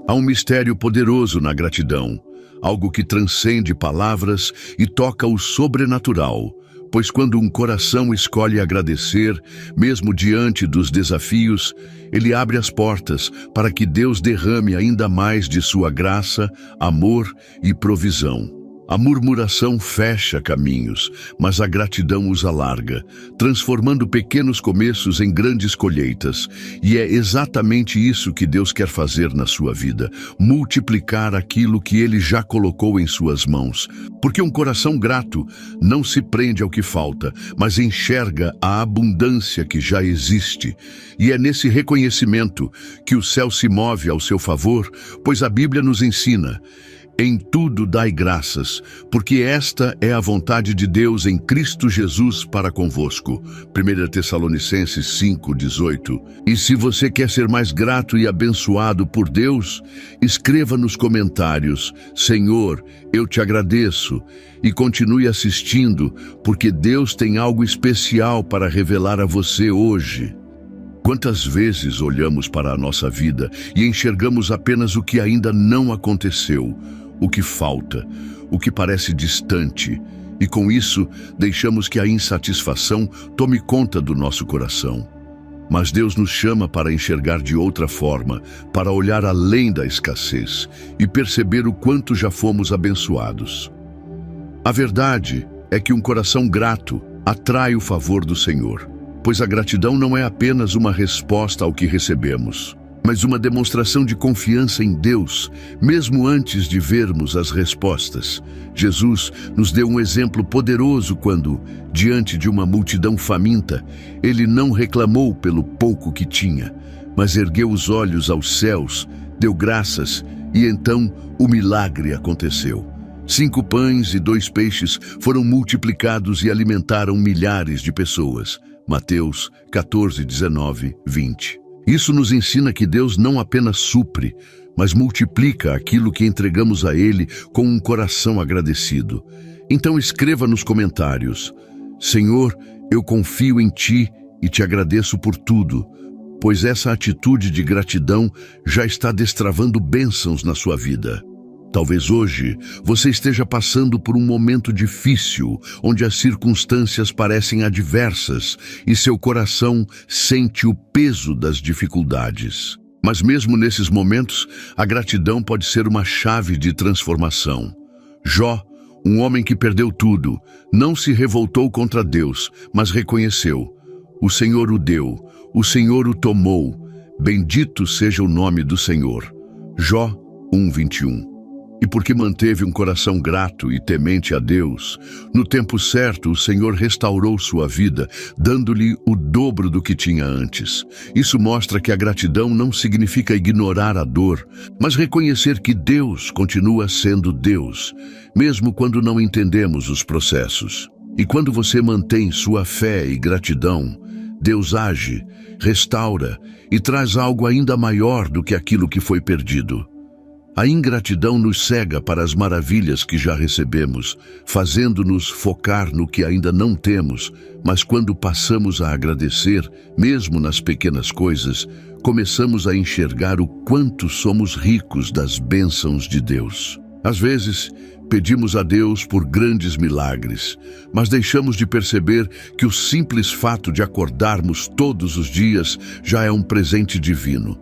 Há um mistério poderoso na gratidão, algo que transcende palavras e toca o sobrenatural, pois quando um coração escolhe agradecer, mesmo diante dos desafios, ele abre as portas para que Deus derrame ainda mais de sua graça, amor e provisão. A murmuração fecha caminhos, mas a gratidão os alarga, transformando pequenos começos em grandes colheitas. E é exatamente isso que Deus quer fazer na sua vida, multiplicar aquilo que Ele já colocou em suas mãos. Porque um coração grato não se prende ao que falta, mas enxerga a abundância que já existe. E é nesse reconhecimento que o céu se move ao seu favor, pois a Bíblia nos ensina: em tudo dai graças, porque esta é a vontade de Deus em Cristo Jesus para convosco. 1 Tessalonicenses 5:18. E se você quer ser mais grato e abençoado por Deus, escreva nos comentários: Senhor, eu te agradeço. E continue assistindo, porque Deus tem algo especial para revelar a você hoje. Quantas vezes olhamos para a nossa vida e enxergamos apenas o que ainda não aconteceu, o que falta, o que parece distante, e com isso deixamos que a insatisfação tome conta do nosso coração. Mas Deus nos chama para enxergar de outra forma, para olhar além da escassez e perceber o quanto já fomos abençoados. A verdade é que um coração grato atrai o favor do Senhor, pois a gratidão não é apenas uma resposta ao que recebemos, mas uma demonstração de confiança em Deus, mesmo antes de vermos as respostas. Jesus nos deu um exemplo poderoso quando, diante de uma multidão faminta, ele não reclamou pelo pouco que tinha, mas ergueu os olhos aos céus, deu graças e então o milagre aconteceu. 5 pães e 2 peixes foram multiplicados e alimentaram milhares de pessoas. Mateus 14, 19, 20. Isso nos ensina que Deus não apenas supre, mas multiplica aquilo que entregamos a Ele com um coração agradecido. Então escreva nos comentários: Senhor, eu confio em Ti e te agradeço por tudo, pois essa atitude de gratidão já está destravando bênçãos na sua vida. Talvez hoje você esteja passando por um momento difícil, onde as circunstâncias parecem adversas e seu coração sente o peso das dificuldades. Mas mesmo nesses momentos, a gratidão pode ser uma chave de transformação. Jó, um homem que perdeu tudo, não se revoltou contra Deus, mas reconheceu: o Senhor o deu, o Senhor o tomou, bendito seja o nome do Senhor. Jó 1:21. E porque manteve um coração grato e temente a Deus, no tempo certo o Senhor restaurou sua vida, dando-lhe o dobro do que tinha antes. Isso mostra que a gratidão não significa ignorar a dor, mas reconhecer que Deus continua sendo Deus, mesmo quando não entendemos os processos. E quando você mantém sua fé e gratidão, Deus age, restaura e traz algo ainda maior do que aquilo que foi perdido. A ingratidão nos cega para as maravilhas que já recebemos, fazendo-nos focar no que ainda não temos, mas quando passamos a agradecer, mesmo nas pequenas coisas, começamos a enxergar o quanto somos ricos das bênçãos de Deus. Às vezes, pedimos a Deus por grandes milagres, mas deixamos de perceber que o simples fato de acordarmos todos os dias já é um presente divino.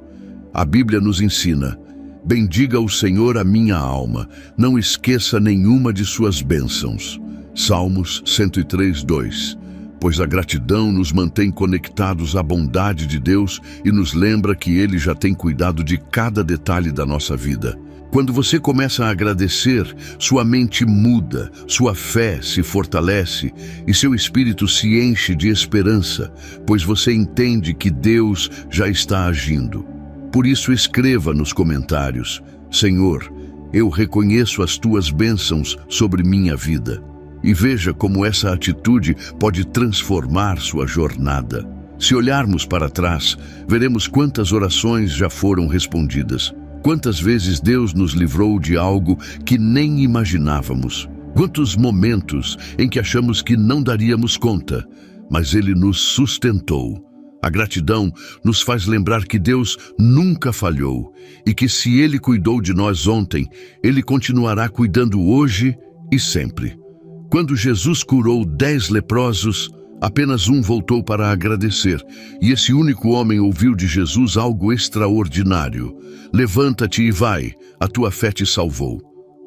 A Bíblia nos ensina: bendiga o Senhor a minha alma, não esqueça nenhuma de suas bênçãos. Salmos 103:2. Pois a gratidão nos mantém conectados à bondade de Deus e nos lembra que Ele já tem cuidado de cada detalhe da nossa vida. Quando você começa a agradecer, sua mente muda, sua fé se fortalece e seu espírito se enche de esperança, pois você entende que Deus já está agindo. Por isso escreva nos comentários: Senhor, eu reconheço as tuas bênçãos sobre minha vida. E veja como essa atitude pode transformar sua jornada. Se olharmos para trás, veremos quantas orações já foram respondidas. Quantas vezes Deus nos livrou de algo que nem imaginávamos. Quantos momentos em que achamos que não daríamos conta, mas Ele nos sustentou. A gratidão nos faz lembrar que Deus nunca falhou e que se Ele cuidou de nós ontem, Ele continuará cuidando hoje e sempre. Quando Jesus curou 10 leprosos, apenas um voltou para agradecer, e esse único homem ouviu de Jesus algo extraordinário. Levanta-te e vai, a tua fé te salvou.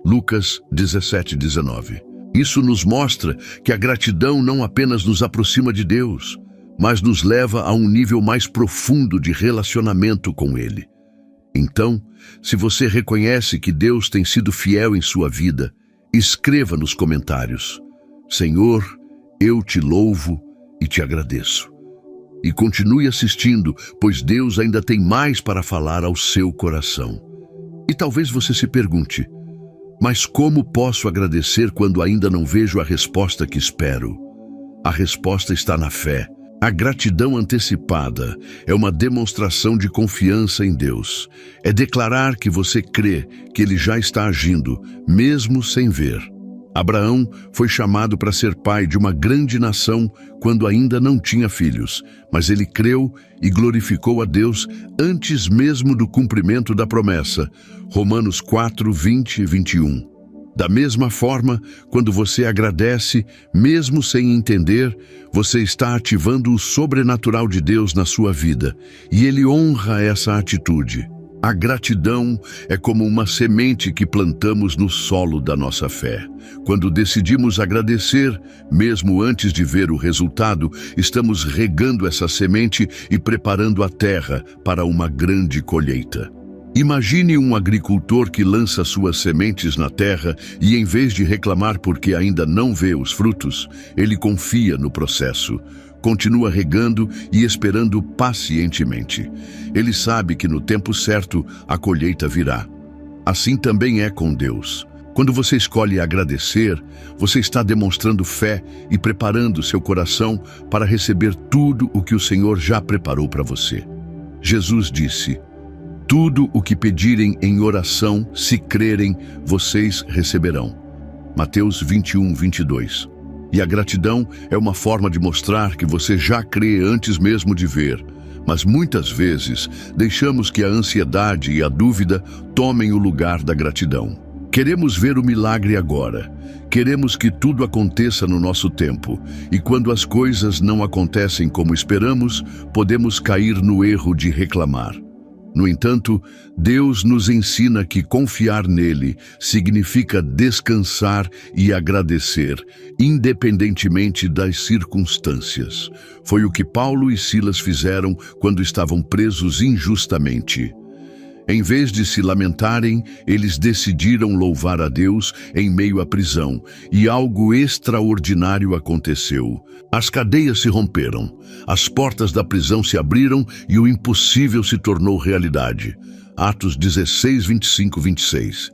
Lucas 17:19. Isso nos mostra que a gratidão não apenas nos aproxima de Deus, mas nos leva a um nível mais profundo de relacionamento com Ele. Então, se você reconhece que Deus tem sido fiel em sua vida, escreva nos comentários: Senhor, eu te louvo e te agradeço. E continue assistindo, pois Deus ainda tem mais para falar ao seu coração. E talvez você se pergunte: mas como posso agradecer quando ainda não vejo a resposta que espero? A resposta está na fé. A gratidão antecipada é uma demonstração de confiança em Deus. É declarar que você crê que Ele já está agindo, mesmo sem ver. Abraão foi chamado para ser pai de uma grande nação quando ainda não tinha filhos, mas ele creu e glorificou a Deus antes mesmo do cumprimento da promessa. Romanos 4:20 e 21. Da mesma forma, quando você agradece, mesmo sem entender, você está ativando o sobrenatural de Deus na sua vida, e Ele honra essa atitude. A gratidão é como uma semente que plantamos no solo da nossa fé. Quando decidimos agradecer, mesmo antes de ver o resultado, estamos regando essa semente e preparando a terra para uma grande colheita. Imagine um agricultor que lança suas sementes na terra e, em vez de reclamar porque ainda não vê os frutos, ele confia no processo. Continua regando e esperando pacientemente. Ele sabe que no tempo certo a colheita virá. Assim também é com Deus. Quando você escolhe agradecer, você está demonstrando fé e preparando seu coração para receber tudo o que o Senhor já preparou para você. Jesus disse: tudo o que pedirem em oração, se crerem, vocês receberão. Mateus 21:22. E a gratidão é uma forma de mostrar que você já crê antes mesmo de ver. Mas muitas vezes deixamos que a ansiedade e a dúvida tomem o lugar da gratidão. Queremos ver o milagre agora. Queremos que tudo aconteça no nosso tempo. E quando as coisas não acontecem como esperamos, podemos cair no erro de reclamar. No entanto, Deus nos ensina que confiar nele significa descansar e agradecer, independentemente das circunstâncias. Foi o que Paulo e Silas fizeram quando estavam presos injustamente. Em vez de se lamentarem, eles decidiram louvar a Deus em meio à prisão, e algo extraordinário aconteceu. As cadeias se romperam, as portas da prisão se abriram e o impossível se tornou realidade. Atos 16:25-26.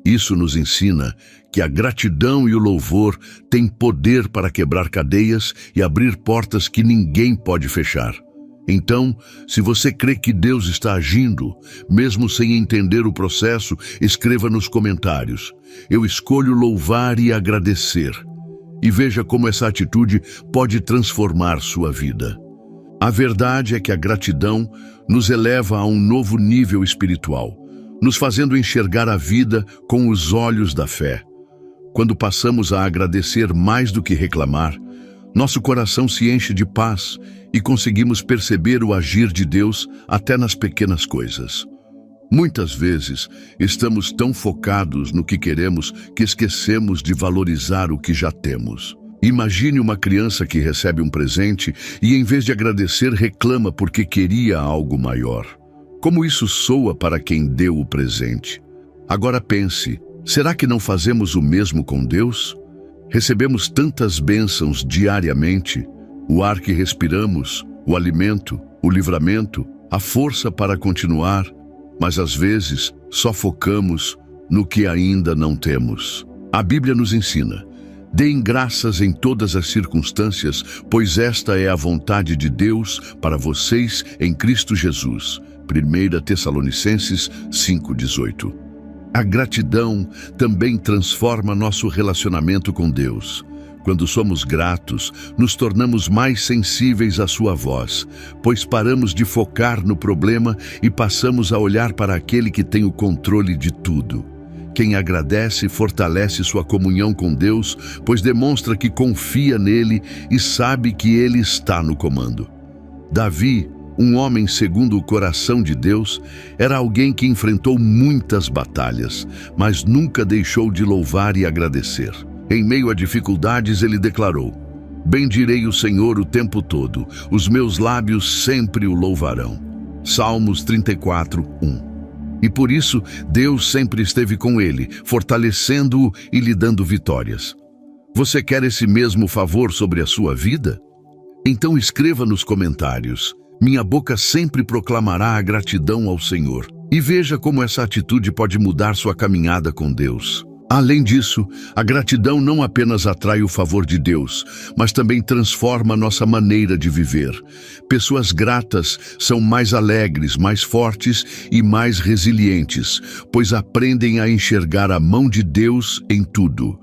Isso nos ensina que a gratidão e o louvor têm poder para quebrar cadeias e abrir portas que ninguém pode fechar. Então, se você crê que Deus está agindo, mesmo sem entender o processo, escreva nos comentários: eu escolho louvar e agradecer. E veja como essa atitude pode transformar sua vida. A verdade é que a gratidão nos eleva a um novo nível espiritual, nos fazendo enxergar a vida com os olhos da fé. Quando passamos a agradecer mais do que reclamar, nosso coração se enche de paz e conseguimos perceber o agir de Deus até nas pequenas coisas. Muitas vezes, estamos tão focados no que queremos que esquecemos de valorizar o que já temos. Imagine uma criança que recebe um presente e, em vez de agradecer, reclama porque queria algo maior. Como isso soa para quem deu o presente? Agora pense, será que não fazemos o mesmo com Deus? Recebemos tantas bênçãos diariamente: o ar que respiramos, o alimento, o livramento, a força para continuar, mas às vezes só focamos no que ainda não temos. A Bíblia nos ensina: deem graças em todas as circunstâncias, pois esta é a vontade de Deus para vocês em Cristo Jesus. 1 Tessalonicenses 5:18. A gratidão também transforma nosso relacionamento com Deus. Quando somos gratos, nos tornamos mais sensíveis à sua voz, pois paramos de focar no problema e passamos a olhar para aquele que tem o controle de tudo. Quem agradece fortalece sua comunhão com Deus, pois demonstra que confia nele e sabe que ele está no comando. Davi, um homem segundo o coração de Deus, era alguém que enfrentou muitas batalhas, mas nunca deixou de louvar e agradecer. Em meio a dificuldades, ele declarou: "Bendirei o Senhor o tempo todo, os meus lábios sempre o louvarão." Salmos 34, 1. E por isso, Deus sempre esteve com ele, fortalecendo-o e lhe dando vitórias. Você quer esse mesmo favor sobre a sua vida? Então escreva nos comentários: "Minha boca sempre proclamará a gratidão ao Senhor." E veja como essa atitude pode mudar sua caminhada com Deus. Além disso, a gratidão não apenas atrai o favor de Deus, mas também transforma nossa maneira de viver. Pessoas gratas são mais alegres, mais fortes e mais resilientes, pois aprendem a enxergar a mão de Deus em tudo.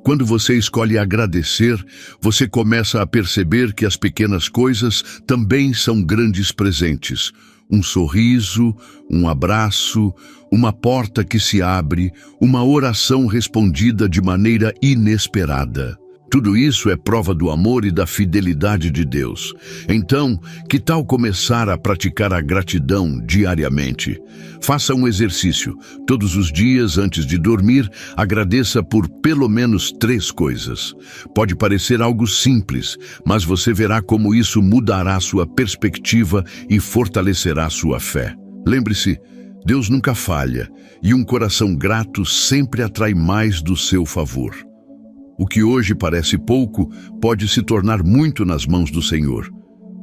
Quando você escolhe agradecer, você começa a perceber que as pequenas coisas também são grandes presentes. Um sorriso, um abraço, uma porta que se abre, uma oração respondida de maneira inesperada. Tudo isso é prova do amor e da fidelidade de Deus. Então, que tal começar a praticar a gratidão diariamente? Faça um exercício. Todos os dias, antes de dormir, agradeça por pelo menos 3 coisas. Pode parecer algo simples, mas você verá como isso mudará sua perspectiva e fortalecerá sua fé. Lembre-se, Deus nunca falha, e um coração grato sempre atrai mais do seu favor. O que hoje parece pouco pode se tornar muito nas mãos do Senhor.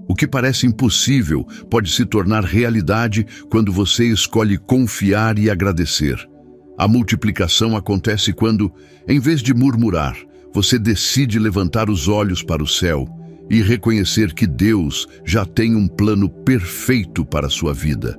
O que parece impossível pode se tornar realidade quando você escolhe confiar e agradecer. A multiplicação acontece quando, em vez de murmurar, você decide levantar os olhos para o céu e reconhecer que Deus já tem um plano perfeito para a sua vida.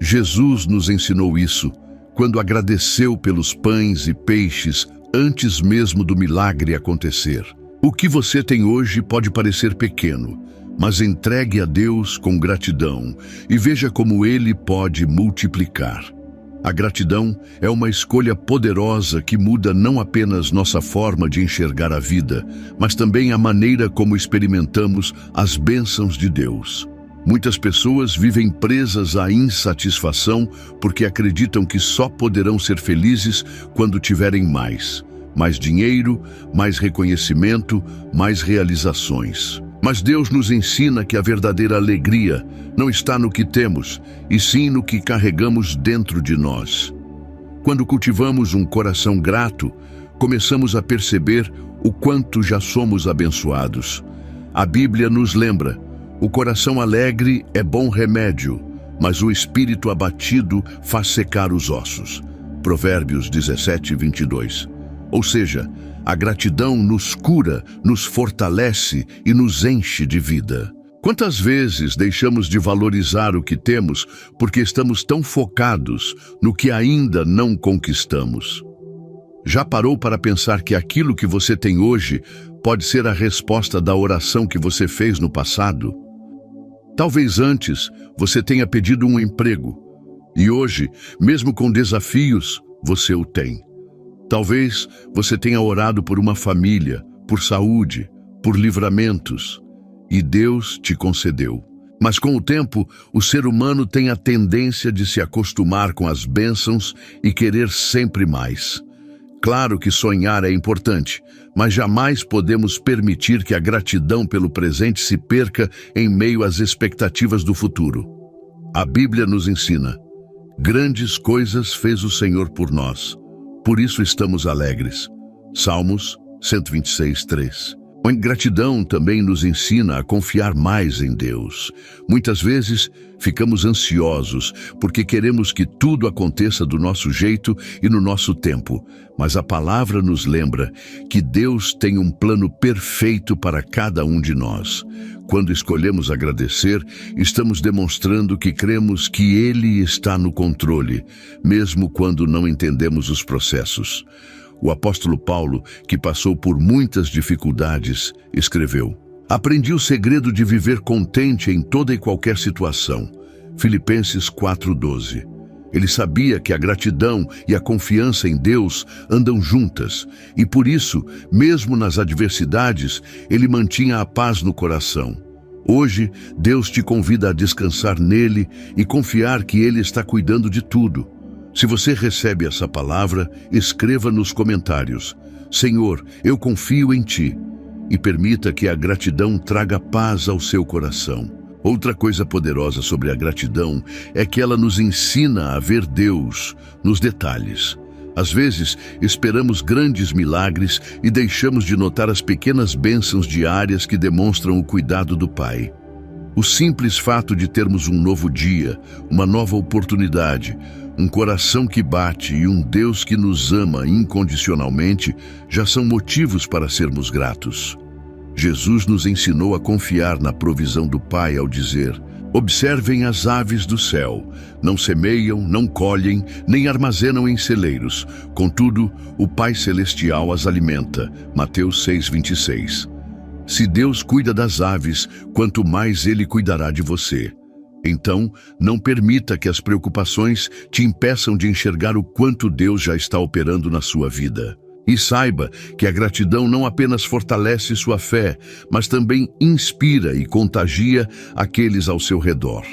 Jesus nos ensinou isso quando agradeceu pelos pães e peixes antes mesmo do milagre acontecer. O que você tem hoje pode parecer pequeno, mas entregue a Deus com gratidão e veja como Ele pode multiplicar. A gratidão é uma escolha poderosa que muda não apenas nossa forma de enxergar a vida, mas também a maneira como experimentamos as bênçãos de Deus. Muitas pessoas vivem presas à insatisfação porque acreditam que só poderão ser felizes quando tiverem mais dinheiro, mais reconhecimento, mais realizações. Mas Deus nos ensina que a verdadeira alegria não está no que temos, e sim no que carregamos dentro de nós. Quando cultivamos um coração grato, começamos a perceber o quanto já somos abençoados. A Bíblia nos lembra: o coração alegre é bom remédio, mas o espírito abatido faz secar os ossos. Provérbios 17, 22. Ou seja, a gratidão nos cura, nos fortalece e nos enche de vida. Quantas vezes deixamos de valorizar o que temos porque estamos tão focados no que ainda não conquistamos? Já parou para pensar que aquilo que você tem hoje pode ser a resposta da oração que você fez no passado? Talvez antes você tenha pedido um emprego e hoje, mesmo com desafios, você o tem. Talvez você tenha orado por uma família, por saúde, por livramentos, e Deus te concedeu. Mas com o tempo, o ser humano tem a tendência de se acostumar com as bênçãos e querer sempre mais. Claro que sonhar é importante, mas jamais podemos permitir que a gratidão pelo presente se perca em meio às expectativas do futuro. A Bíblia nos ensina: grandes coisas fez o Senhor por nós, por isso estamos alegres. Salmos 126, 3. A gratidão também nos ensina a confiar mais em Deus. Muitas vezes ficamos ansiosos porque queremos que tudo aconteça do nosso jeito e no nosso tempo, mas a palavra nos lembra que Deus tem um plano perfeito para cada um de nós. Quando escolhemos agradecer, estamos demonstrando que cremos que Ele está no controle, mesmo quando não entendemos os processos. O apóstolo Paulo, que passou por muitas dificuldades, escreveu: "Aprendi o segredo de viver contente em toda e qualquer situação." Filipenses 4:12. Ele sabia que a gratidão e a confiança em Deus andam juntas, e por isso, mesmo nas adversidades, ele mantinha a paz no coração. Hoje, Deus te convida a descansar nele e confiar que ele está cuidando de tudo. Se você recebe essa palavra, escreva nos comentários: "Senhor, eu confio em ti", e permita que a gratidão traga paz ao seu coração. Outra coisa poderosa sobre a gratidão é que ela nos ensina a ver Deus nos detalhes. Às vezes, esperamos grandes milagres e deixamos de notar as pequenas bênçãos diárias que demonstram o cuidado do Pai. O simples fato de termos um novo dia, uma nova oportunidade, um coração que bate e um Deus que nos ama incondicionalmente já são motivos para sermos gratos. Jesus nos ensinou a confiar na provisão do Pai ao dizer: "Observem as aves do céu. Não semeiam, não colhem, nem armazenam em celeiros. Contudo, o Pai Celestial as alimenta." Mateus 6:26. Se Deus cuida das aves, quanto mais Ele cuidará de você. Então, não permita que as preocupações te impeçam de enxergar o quanto Deus já está operando na sua vida. E saiba que a gratidão não apenas fortalece sua fé, mas também inspira e contagia aqueles ao seu redor.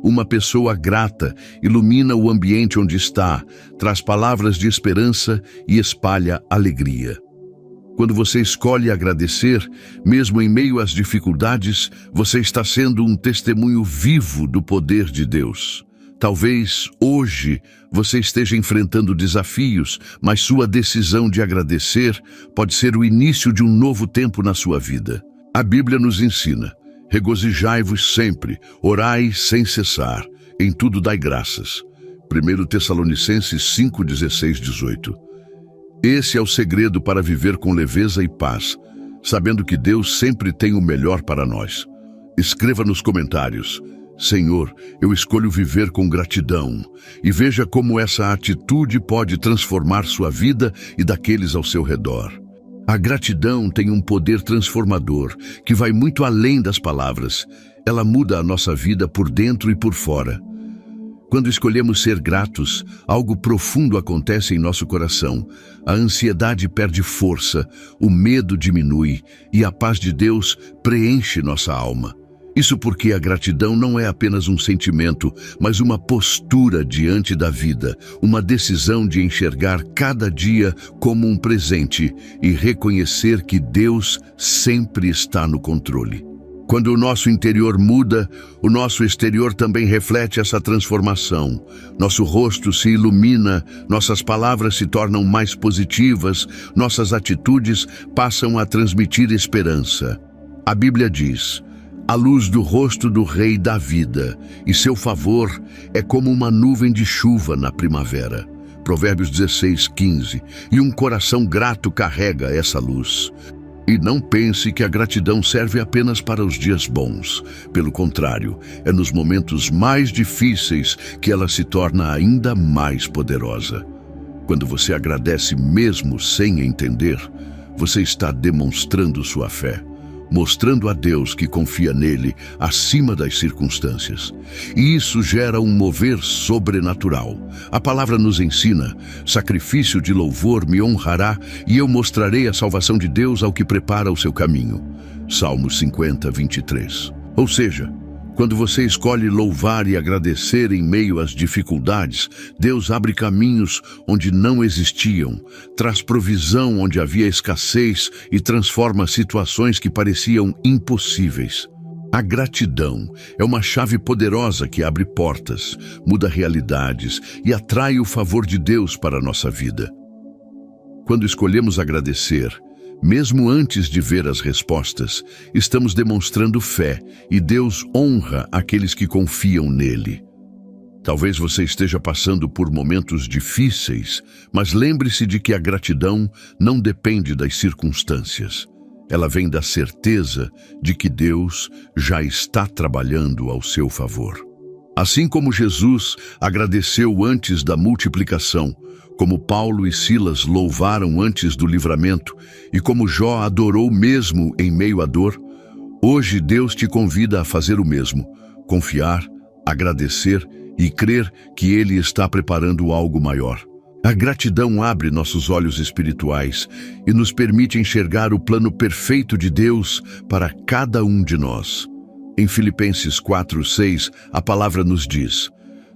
Uma pessoa grata ilumina o ambiente onde está, traz palavras de esperança e espalha alegria. Quando você escolhe agradecer, mesmo em meio às dificuldades, você está sendo um testemunho vivo do poder de Deus. Talvez hoje você esteja enfrentando desafios, mas sua decisão de agradecer pode ser o início de um novo tempo na sua vida. A Bíblia nos ensina: "Regozijai-vos sempre, orai sem cessar, em tudo dai graças." 1 Tessalonicenses 5:16-18. Esse é o segredo para viver com leveza e paz, sabendo que Deus sempre tem o melhor para nós. Escreva nos comentários: "Senhor, eu escolho viver com gratidão", e veja como essa atitude pode transformar sua vida e daqueles ao seu redor. A gratidão tem um poder transformador que vai muito além das palavras. Ela muda a nossa vida por dentro e por fora. Quando escolhemos ser gratos, algo profundo acontece em nosso coração. A ansiedade perde força, o medo diminui e a paz de Deus preenche nossa alma. Isso porque a gratidão não é apenas um sentimento, mas uma postura diante da vida, uma decisão de enxergar cada dia como um presente e reconhecer que Deus sempre está no controle. Quando o nosso interior muda, o nosso exterior também reflete essa transformação. Nosso rosto se ilumina, nossas palavras se tornam mais positivas, nossas atitudes passam a transmitir esperança. A Bíblia diz: "A luz do rosto do Rei dá vida, e seu favor é como uma nuvem de chuva na primavera." Provérbios 16:15. E um coração grato carrega essa luz. E não pense que a gratidão serve apenas para os dias bons. Pelo contrário, é nos momentos mais difíceis que ela se torna ainda mais poderosa. Quando você agradece mesmo sem entender, você está demonstrando sua fé, mostrando a Deus que confia nele acima das circunstâncias. E isso gera um mover sobrenatural. A palavra nos ensina: "Sacrifício de louvor me honrará, e eu mostrarei a salvação de Deus ao que prepara o seu caminho." Salmos 50:23. Ou seja, quando você escolhe louvar e agradecer em meio às dificuldades, Deus abre caminhos onde não existiam, traz provisão onde havia escassez e transforma situações que pareciam impossíveis. A gratidão é uma chave poderosa que abre portas, muda realidades e atrai o favor de Deus para a nossa vida. Quando escolhemos agradecer, mesmo antes de ver as respostas, estamos demonstrando fé, e Deus honra aqueles que confiam nele. Talvez você esteja passando por momentos difíceis, mas lembre-se de que a gratidão não depende das circunstâncias. Ela vem da certeza de que Deus já está trabalhando ao seu favor. Assim como Jesus agradeceu antes da multiplicação, Como Paulo e Silas louvaram antes do livramento e como Jó adorou mesmo em meio à dor, hoje Deus te convida a fazer o mesmo, confiar, agradecer e crer que Ele está preparando algo maior. A gratidão abre nossos olhos espirituais e nos permite enxergar o plano perfeito de Deus para cada um de nós. Em Filipenses 4:6, a palavra nos diz: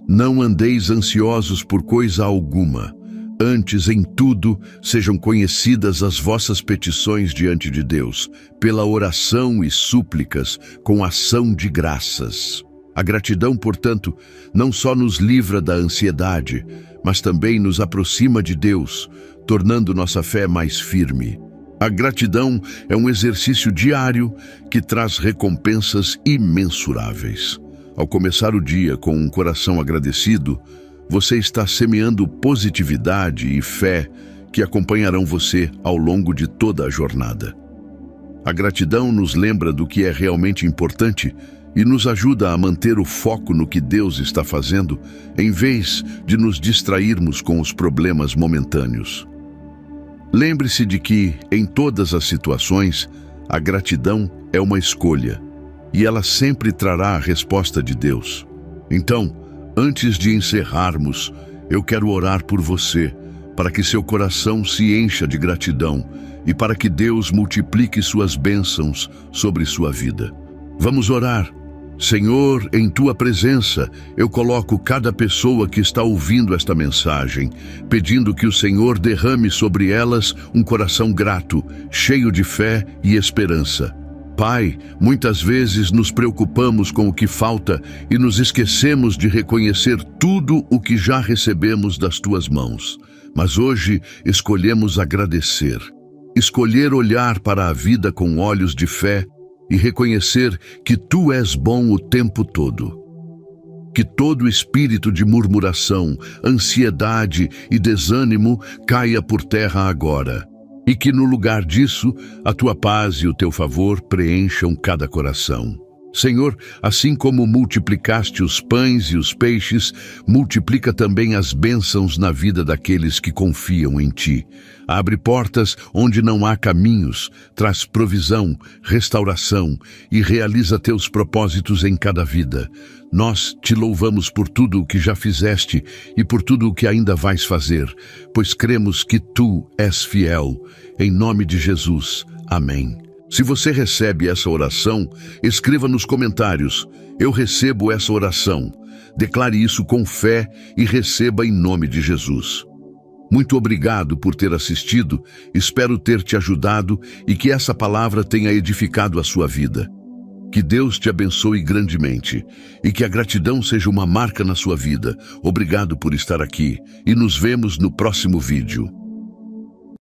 "Não andeis ansiosos por coisa alguma, antes em tudo sejam conhecidas as vossas petições diante de Deus, pela oração e súplicas, com ação de graças." A gratidão, portanto, não só nos livra da ansiedade, mas também nos aproxima de Deus, tornando nossa fé mais firme. A gratidão é um exercício diário que traz recompensas imensuráveis. Ao começar o dia com um coração agradecido, você está semeando positividade e fé que acompanharão você ao longo de toda a jornada. A gratidão nos lembra do que é realmente importante e nos ajuda a manter o foco no que Deus está fazendo, em vez de nos distrairmos com os problemas momentâneos. Lembre-se de que, em todas as situações, a gratidão é uma escolha, e ela sempre trará a resposta de Deus. Então, antes de encerrarmos, eu quero orar por você, para que seu coração se encha de gratidão e para que Deus multiplique suas bênçãos sobre sua vida. Vamos orar. Senhor, em Tua presença, eu coloco cada pessoa que está ouvindo esta mensagem, pedindo que o Senhor derrame sobre elas um coração grato, cheio de fé e esperança. Pai, muitas vezes nos preocupamos com o que falta e nos esquecemos de reconhecer tudo o que já recebemos das Tuas mãos. Mas hoje escolhemos agradecer, escolher olhar para a vida com olhos de fé e reconhecer que Tu és bom o tempo todo. Que todo espírito de murmuração, ansiedade e desânimo caia por terra agora. E que no lugar disso, a Tua paz e o Teu favor preencham cada coração. Senhor, assim como multiplicaste os pães e os peixes, multiplica também as bênçãos na vida daqueles que confiam em Ti. Abre portas onde não há caminhos, traz provisão, restauração e realiza Teus propósitos em cada vida. Nós Te louvamos por tudo o que já fizeste e por tudo o que ainda vais fazer, pois cremos que Tu és fiel. Em nome de Jesus. Amém. Se você recebe essa oração, escreva nos comentários: "Eu recebo essa oração." Declare isso com fé e receba em nome de Jesus. Muito obrigado por ter assistido, espero ter te ajudado e que essa palavra tenha edificado a sua vida. Que Deus te abençoe grandemente e que a gratidão seja uma marca na sua vida. Obrigado por estar aqui e nos vemos no próximo vídeo.